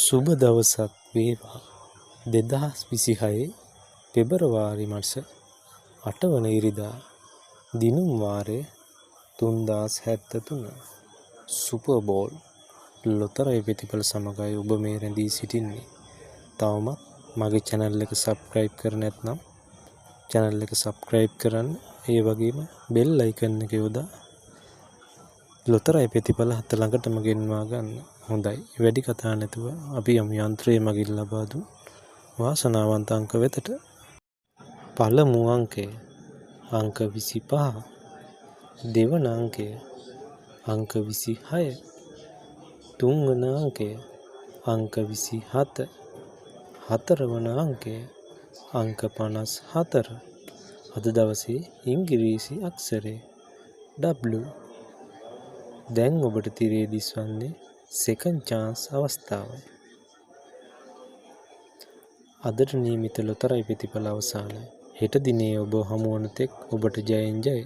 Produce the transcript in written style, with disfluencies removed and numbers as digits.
සුබ දවසක් වේවා 2026 පෙබරවාරි මාස 8 වන ඉරිදා දිනුම් වාරය 3073 සුපර් බෝල් ලොතරැයි ප්‍රතිඵල සමගයි ඔබ මේ රැඳී සිටින්නේ. තවමත් මගේ channel එක subscribe කර නැත්නම් channel එක subscribe කරන්න. ඒ වගේම bell icon එක යොදා ලොතරැයි ප්‍රතිඵල හත ළඟටම ගෙන්වා ගන්න. හොඳයි, වැඩි කතා නැතුව අපි යමු යන්ත්‍රයේ මගින් ලබා දුන් වාසනාවන්ත අංක වෙතට. පළමු අංකය අංක 25, දෙවන අංකය අංක 26, තුන්වන අංකය අංක 27, හතරවන අංකය අංක 54. අද දවසේ ඉංග්‍රීසි අක්ෂරය W. දැන් ඔබට තිරේ දිස්වන්නේ second chance අවස්ථාවයි. අදට නියමිත ලොතරැයි ප්‍රතිඵල අවසానයි. හෙට දිනේ ඔබ හමුවන තෙක් ඔබට ජයෙන් ජය.